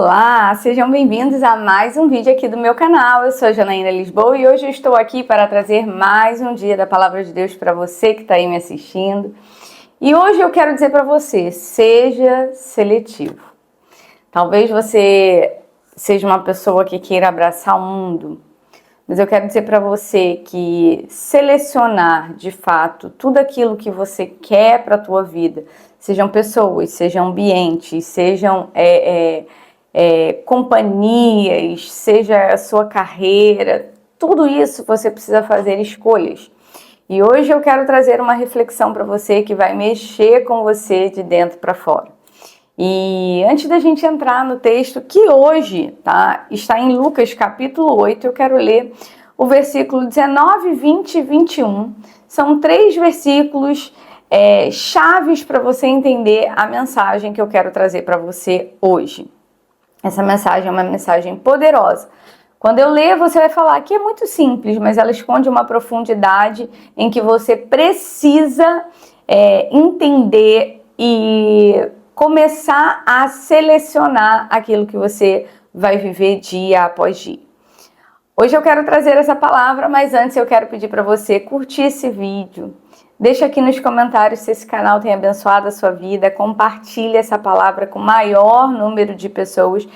Olá, sejam bem-vindos a mais um vídeo aqui do meu canal. Eu sou a Janaína Lisboa e hoje eu estou aqui para trazer mais um dia da Palavra de Deus para você que está aí me assistindo. E hoje eu quero dizer para você, seja seletivo. Talvez você seja uma pessoa que queira abraçar o mundo, mas eu quero dizer para você que selecionar de fato tudo aquilo que você quer para a tua vida, sejam pessoas, sejam ambientes, sejam companhias, seja a sua carreira, tudo isso você precisa fazer escolhas. E hoje eu quero trazer uma reflexão para você que vai mexer com você de dentro para fora. E antes da gente entrar no texto que hoje está em Lucas capítulo 8, eu quero ler o versículo 19, 20 e 21. São 3 versículos chaves para você entender a mensagem que eu quero trazer para você hoje. Essa mensagem é uma mensagem poderosa. Quando eu ler, você vai falar que é muito simples, mas ela esconde uma profundidade em que você precisa entender e começar a selecionar aquilo que você vai viver dia após dia. Hoje eu quero trazer essa palavra, mas antes eu quero pedir para você curtir esse vídeo. Deixa aqui nos comentários se esse canal tem abençoado a sua vida, compartilhe essa palavra com o maior número de pessoas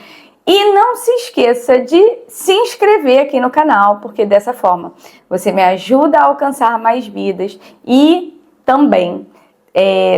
e não se esqueça de se inscrever aqui no canal, porque dessa forma você me ajuda a alcançar mais vidas e também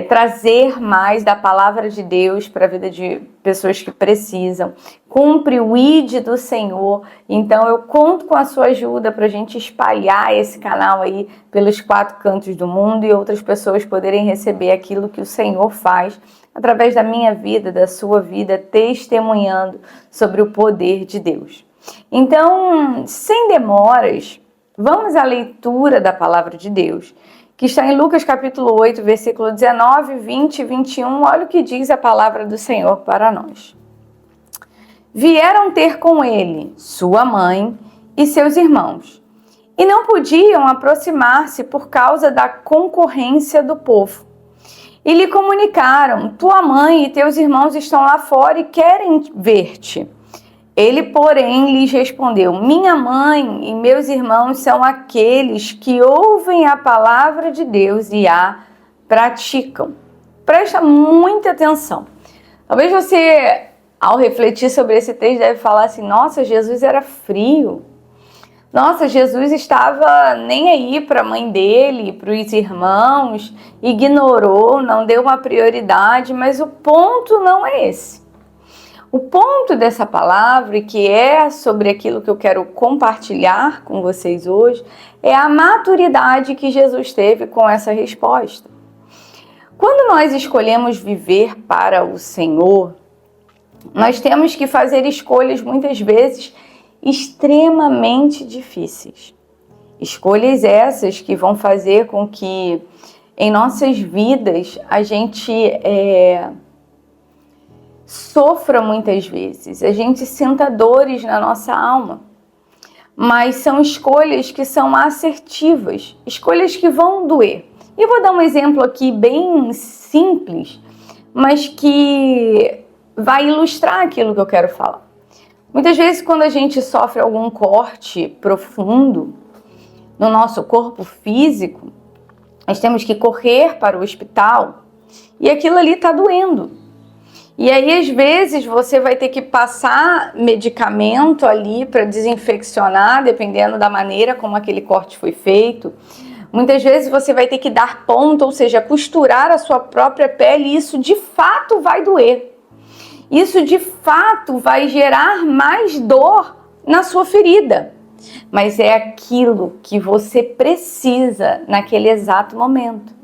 trazer mais da palavra de Deus para a vida de pessoas que precisam. Cumpre o ID do Senhor. Então eu conto com a sua ajuda para a gente espalhar esse canal aí pelos 4 cantos do mundo e outras pessoas poderem receber aquilo que o Senhor faz através da minha vida, da sua vida, testemunhando sobre o poder de Deus. Então, sem demoras, vamos à leitura da palavra de Deus, que está em Lucas capítulo 8, versículo 19, 20 e 21. Olha o que diz a palavra do Senhor para nós. Vieram ter com ele sua mãe e seus irmãos, e não podiam aproximar-se por causa da concorrência do povo. E lhe comunicaram: tua mãe e teus irmãos estão lá fora e querem ver-te. Ele, porém, lhes respondeu: minha mãe e meus irmãos são aqueles que ouvem a palavra de Deus e a praticam. Presta muita atenção. Talvez você, ao refletir sobre esse texto, deve falar assim: nossa, Jesus era frio. Nossa, Jesus estava nem aí para a mãe dele, para os irmãos, ignorou, não deu uma prioridade, mas o ponto não é esse. O ponto dessa palavra, que é sobre aquilo que eu quero compartilhar com vocês hoje, é a maturidade que Jesus teve com essa resposta. Quando nós escolhemos viver para o Senhor, nós temos que fazer escolhas muitas vezes extremamente difíceis. Escolhas essas que vão fazer com que em nossas vidas a gente sofra muitas vezes, a gente sinta dores na nossa alma, mas são escolhas que são assertivas, escolhas que vão doer. E eu vou dar um exemplo aqui bem simples, mas que vai ilustrar aquilo que eu quero falar. Muitas vezes, quando a gente sofre algum corte profundo no nosso corpo físico, nós temos que correr para o hospital e aquilo ali está doendo. E aí, às vezes, você vai ter que passar medicamento ali para desinfeccionar, dependendo da maneira como aquele corte foi feito. Muitas vezes você vai ter que dar ponto, ou seja, costurar a sua própria pele, e isso de fato vai doer. Isso de fato vai gerar mais dor na sua ferida. Mas é aquilo que você precisa naquele exato momento.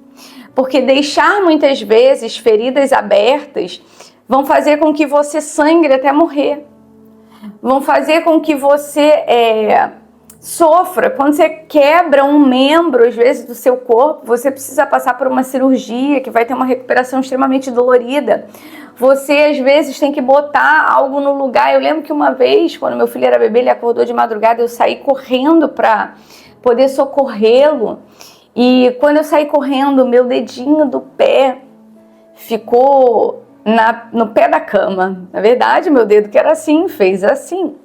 Porque deixar muitas vezes feridas abertas vão fazer com que você sangre até morrer. Vão fazer com que você sofra. Quando você quebra um membro, às vezes, do seu corpo, você precisa passar por uma cirurgia que vai ter uma recuperação extremamente dolorida. Você, às vezes, tem que botar algo no lugar. Eu lembro que uma vez, quando meu filho era bebê, ele acordou de madrugada, eu saí correndo para poder socorrê-lo. E quando eu saí correndo, meu dedinho do pé ficou no pé da cama. Na verdade, meu dedo que era assim, fez assim.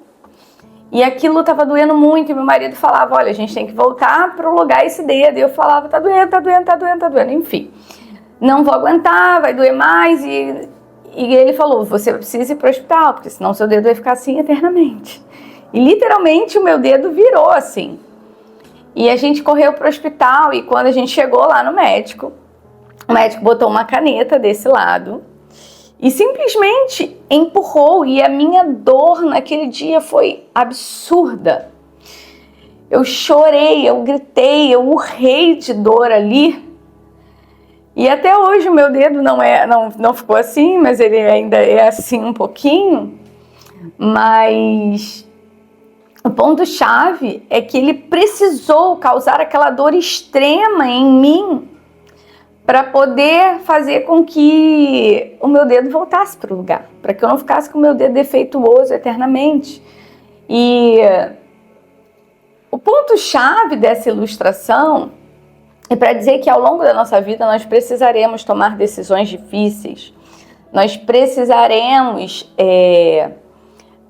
E aquilo estava doendo muito, e meu marido falava, olha, a gente tem que voltar para o lugar esse dedo. E eu falava, tá doendo, tá doendo, tá doendo, tá doendo. Enfim, não vou aguentar, vai doer mais. E ele falou, você precisa ir para o hospital, porque senão seu dedo vai ficar assim eternamente. E literalmente o meu dedo virou assim. E a gente correu para o hospital, e quando a gente chegou lá no médico, o médico botou uma caneta desse lado e simplesmente empurrou, e a minha dor naquele dia foi absurda. Eu chorei, eu gritei, eu urrei de dor ali. E até hoje o meu dedo não ficou assim, mas ele ainda é assim um pouquinho. Mas o ponto-chave é que ele precisou causar aquela dor extrema em mim para poder fazer com que o meu dedo voltasse para o lugar, para que eu não ficasse com o meu dedo defeituoso eternamente. E o ponto-chave dessa ilustração é para dizer que ao longo da nossa vida nós precisaremos tomar decisões difíceis, nós precisaremos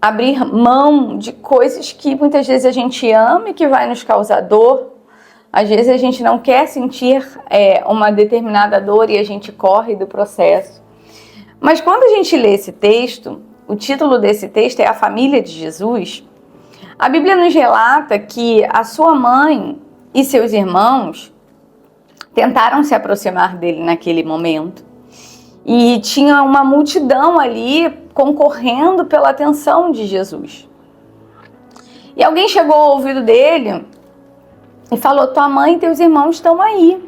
abrir mão de coisas que muitas vezes a gente ama e que vai nos causar dor. Às vezes a gente não quer sentir uma determinada dor e a gente corre do processo. Mas quando a gente lê esse texto, o título desse texto é A Família de Jesus, a Bíblia nos relata que a sua mãe e seus irmãos tentaram se aproximar dele naquele momento. E tinha uma multidão ali concorrendo pela atenção de Jesus. E alguém chegou ao ouvido dele e falou, tua mãe e teus irmãos estão aí,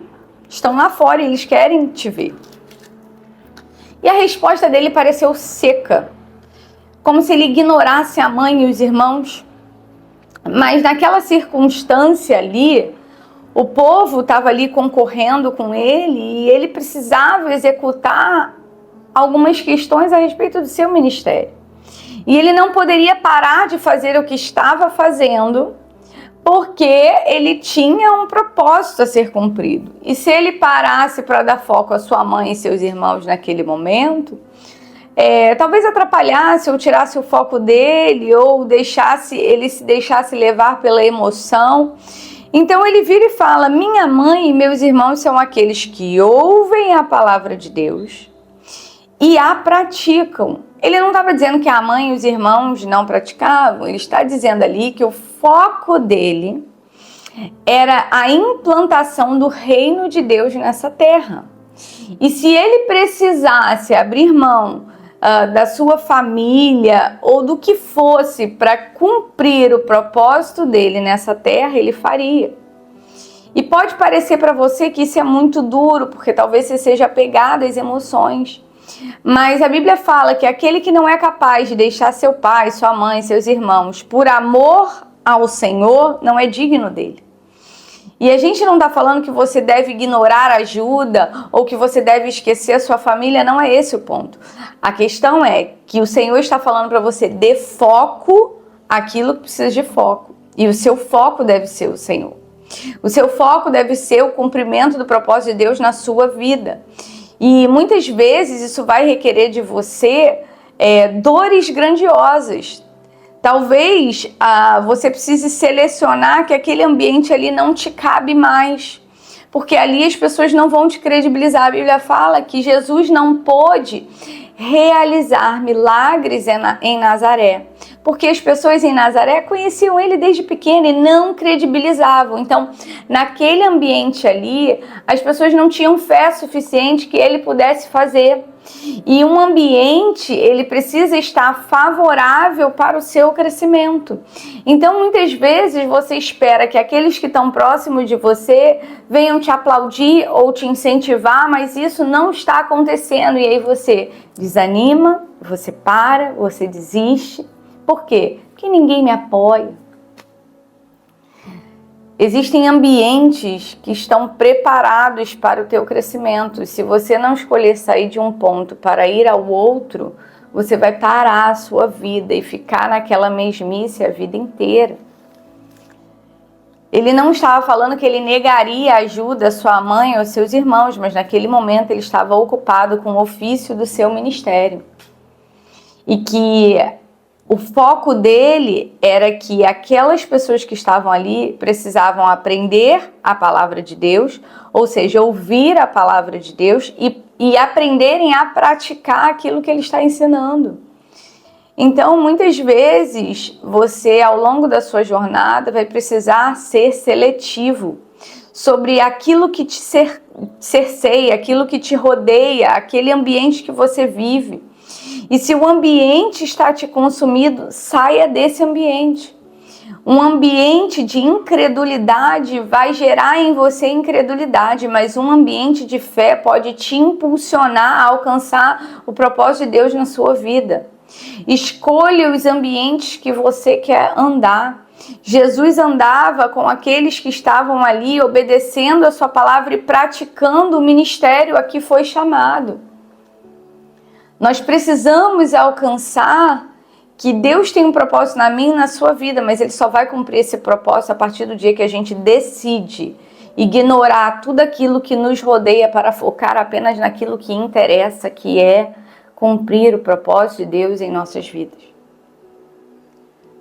estão lá fora e eles querem te ver. E a resposta dele pareceu seca, como se ele ignorasse a mãe e os irmãos. Mas naquela circunstância ali, o povo estava ali concorrendo com ele e ele precisava executar algumas questões a respeito do seu ministério. E ele não poderia parar de fazer o que estava fazendo, porque ele tinha um propósito a ser cumprido. E se ele parasse para dar foco à sua mãe e seus irmãos naquele momento, talvez atrapalhasse ou tirasse o foco dele, ou ele se deixasse levar pela emoção. Então ele vira e fala, minha mãe e meus irmãos são aqueles que ouvem a palavra de Deus e a praticam. Ele não estava dizendo que a mãe e os irmãos não praticavam, ele está dizendo ali que o foco dele era a implantação do reino de Deus nessa terra. E se ele precisasse abrir mão da sua família ou do que fosse para cumprir o propósito dele nessa terra, ele faria. E pode parecer para você que isso é muito duro, porque talvez você seja apegado às emoções. Mas a Bíblia fala que aquele que não é capaz de deixar seu pai, sua mãe, seus irmãos, por amor ao Senhor, não é digno dele. E a gente não está falando que você deve ignorar ajuda ou que você deve esquecer a sua família, não é esse o ponto. A questão é que o Senhor está falando para você, dê foco àquilo que precisa de foco. E o seu foco deve ser o Senhor. O seu foco deve ser o cumprimento do propósito de Deus na sua vida. E muitas vezes isso vai requerer de você dores grandiosas. Talvez você precise selecionar que aquele ambiente ali não te cabe mais, porque ali as pessoas não vão te credibilizar. A Bíblia fala que Jesus não pôde realizar milagres em Nazaré, porque as pessoas em Nazaré conheciam ele desde pequeno e não credibilizavam. Então, naquele ambiente ali, as pessoas não tinham fé suficiente que ele pudesse fazer. E um ambiente, ele precisa estar favorável para o seu crescimento. Então, muitas vezes, você espera que aqueles que estão próximos de você venham te aplaudir ou te incentivar, mas isso não está acontecendo. E aí você desanima, você para, você desiste. Por quê? Porque ninguém me apoia. Existem ambientes que estão preparados para o teu crescimento. Se você não escolher sair de um ponto para ir ao outro, você vai parar a sua vida e ficar naquela mesmice a vida inteira. Ele não estava falando que ele negaria a ajuda à sua mãe ou aos seus irmãos, mas naquele momento ele estava ocupado com o ofício do seu ministério. E que o foco dele era que aquelas pessoas que estavam ali precisavam aprender a palavra de Deus, ou seja, ouvir a palavra de Deus e aprenderem a praticar aquilo que ele está ensinando. Então, muitas vezes, você, ao longo da sua jornada, vai precisar ser seletivo sobre aquilo que te cerceia, aquilo que te rodeia, aquele ambiente que você vive. E se o ambiente está te consumindo, saia desse ambiente. Um ambiente de incredulidade vai gerar em você incredulidade, mas um ambiente de fé pode te impulsionar a alcançar o propósito de Deus na sua vida. Escolha os ambientes que você quer andar. Jesus andava com aqueles que estavam ali obedecendo a sua palavra e praticando o ministério a que foi chamado. Nós precisamos alcançar que Deus tem um propósito na minha e na sua vida, mas Ele só vai cumprir esse propósito a partir do dia que a gente decide ignorar tudo aquilo que nos rodeia para focar apenas naquilo que interessa, que é cumprir o propósito de Deus em nossas vidas.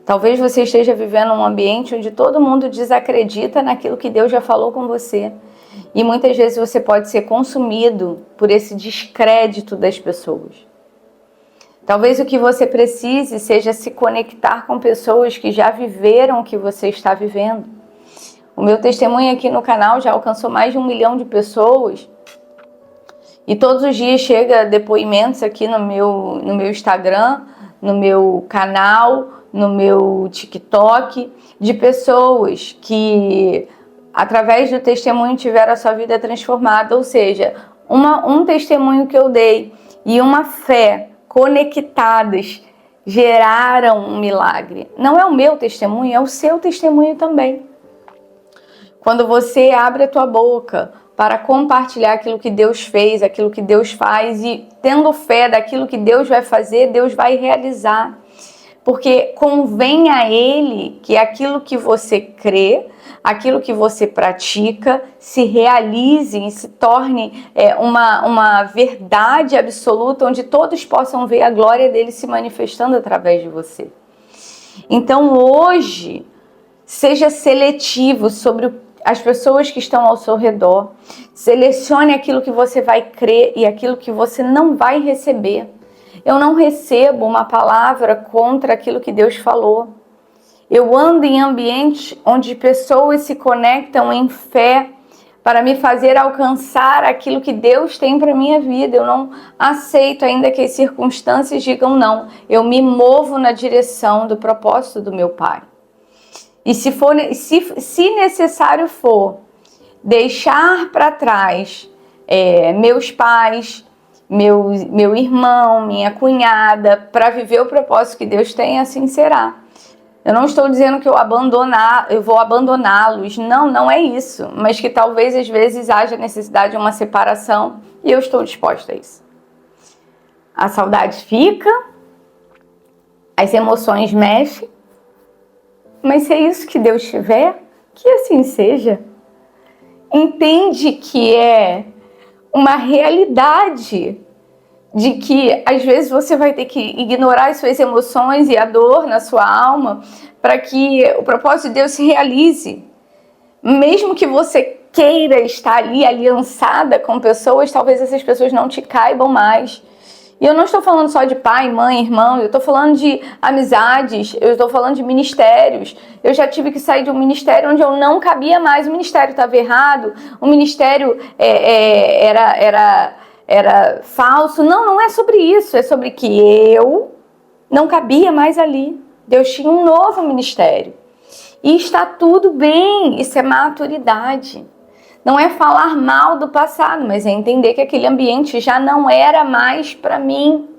Talvez você esteja vivendo um ambiente onde todo mundo desacredita naquilo que Deus já falou com você. E muitas vezes você pode ser consumido por esse descrédito das pessoas. Talvez o que você precise seja se conectar com pessoas que já viveram o que você está vivendo. O meu testemunho aqui no canal já alcançou mais de 1 milhão de pessoas. E todos os dias chega depoimentos aqui no meu Instagram, no meu canal, no meu TikTok, de pessoas que, através do testemunho, tiveram a sua vida transformada. Ou seja, um testemunho que eu dei e uma fé conectadas geraram um milagre. Não é o meu testemunho, é o seu testemunho também. Quando você abre a tua boca para compartilhar aquilo que Deus fez, aquilo que Deus faz e tendo fé daquilo que Deus vai fazer, Deus vai realizar. Porque convém a Ele que aquilo que você crê, aquilo que você pratica, se realize e se torne uma verdade absoluta, onde todos possam ver a glória dele se manifestando através de você. Então hoje, seja seletivo sobre as pessoas que estão ao seu redor. Selecione aquilo que você vai crer e aquilo que você não vai receber. Eu não recebo uma palavra contra aquilo que Deus falou. Eu ando em ambientes onde pessoas se conectam em fé para me fazer alcançar aquilo que Deus tem para a minha vida. Eu não aceito ainda que as circunstâncias digam não. Eu me movo na direção do propósito do meu Pai. E se necessário for, deixar para trás meus pais, meu irmão, minha cunhada, para viver o propósito que Deus tem, assim será. Eu não estou dizendo que eu vou abandoná-los, não é isso. Mas que talvez às vezes haja necessidade de uma separação e eu estou disposta a isso. A saudade fica, as emoções mexem, mas se é isso que Deus tiver, que assim seja. Entende que é uma realidade de que às vezes você vai ter que ignorar as suas emoções e a dor na sua alma para que o propósito de Deus se realize. Mesmo que você queira estar ali aliançada com pessoas, talvez essas pessoas não te caibam mais. E eu não estou falando só de pai, mãe, irmão, eu estou falando de amizades, eu estou falando de ministérios. Eu já tive que sair de um ministério onde eu não cabia mais, o ministério estava errado, o ministério era falso. Não é sobre isso, é sobre que eu não cabia mais ali. Deus tinha um novo ministério. E está tudo bem, isso é maturidade. Não é falar mal do passado, mas é entender que aquele ambiente já não era mais para mim.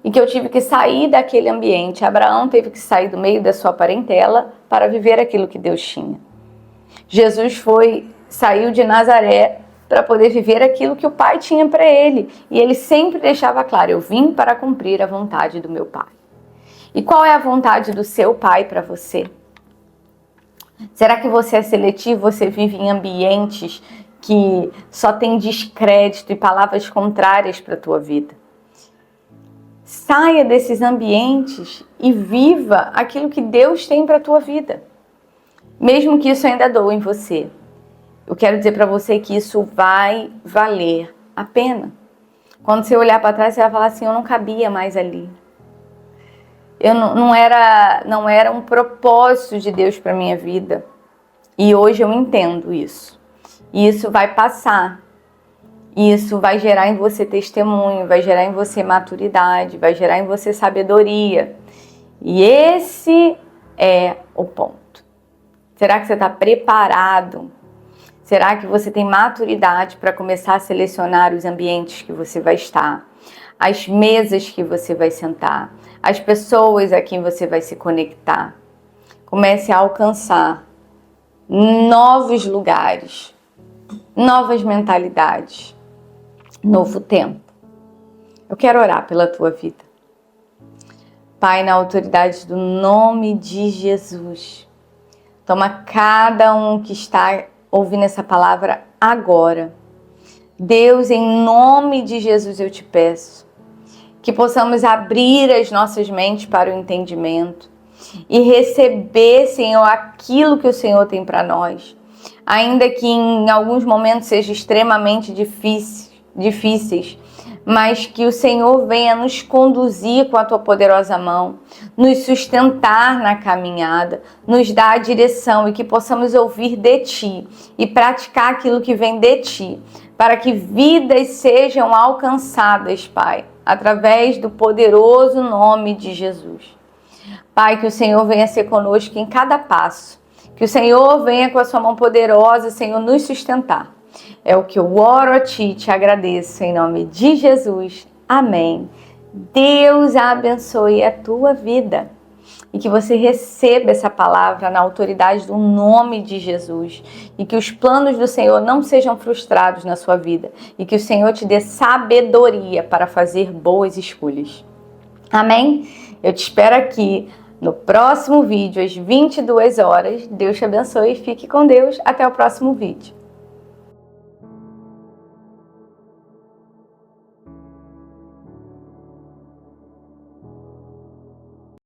E que eu tive que sair daquele ambiente. Abraão teve que sair do meio da sua parentela para viver aquilo que Deus tinha. Jesus saiu de Nazaré para poder viver aquilo que o Pai tinha para ele. E ele sempre deixava claro, eu vim para cumprir a vontade do meu Pai. E qual é a vontade do seu Pai para você? Será que você é seletivo? Você vive em ambientes que só tem descrédito e palavras contrárias para a tua vida? Saia desses ambientes e viva aquilo que Deus tem para a tua vida. Mesmo que isso ainda doa em você. Eu quero dizer para você que isso vai valer a pena. Quando você olhar para trás, você vai falar assim, eu não cabia mais ali. Eu não era um propósito de Deus para minha vida. E hoje eu entendo isso. E isso vai passar. E isso vai gerar em você testemunho, vai gerar em você maturidade, vai gerar em você sabedoria. E esse é o ponto. Será que você está preparado? Será que você tem maturidade para começar a selecionar os ambientes que você vai estar? As mesas que você vai sentar? As pessoas a quem você vai se conectar? Comece a alcançar novos lugares, novas mentalidades, novo tempo. Eu quero orar pela tua vida. Pai, na autoridade do nome de Jesus, toma cada um que está ouvindo essa palavra agora. Deus, em nome de Jesus eu te peço que possamos abrir as nossas mentes para o entendimento e receber, Senhor, aquilo que o Senhor tem para nós. Ainda que em alguns momentos seja extremamente difíceis, mas que o Senhor venha nos conduzir com a tua poderosa mão, nos sustentar na caminhada, nos dar a direção e que possamos ouvir de ti e praticar aquilo que vem de ti, para que vidas sejam alcançadas, Pai, através do poderoso nome de Jesus. Pai, que o Senhor venha ser conosco em cada passo, que o Senhor venha com a sua mão poderosa, Senhor, nos sustentar. É o que eu oro a ti, te agradeço em nome de Jesus. Amém. Deus abençoe a tua vida e que você receba essa palavra na autoridade do nome de Jesus e que os planos do Senhor não sejam frustrados na sua vida e que o Senhor te dê sabedoria para fazer boas escolhas. Amém? Eu te espero aqui no próximo vídeo às 22 horas. Deus te abençoe e fique com Deus. Até o próximo vídeo.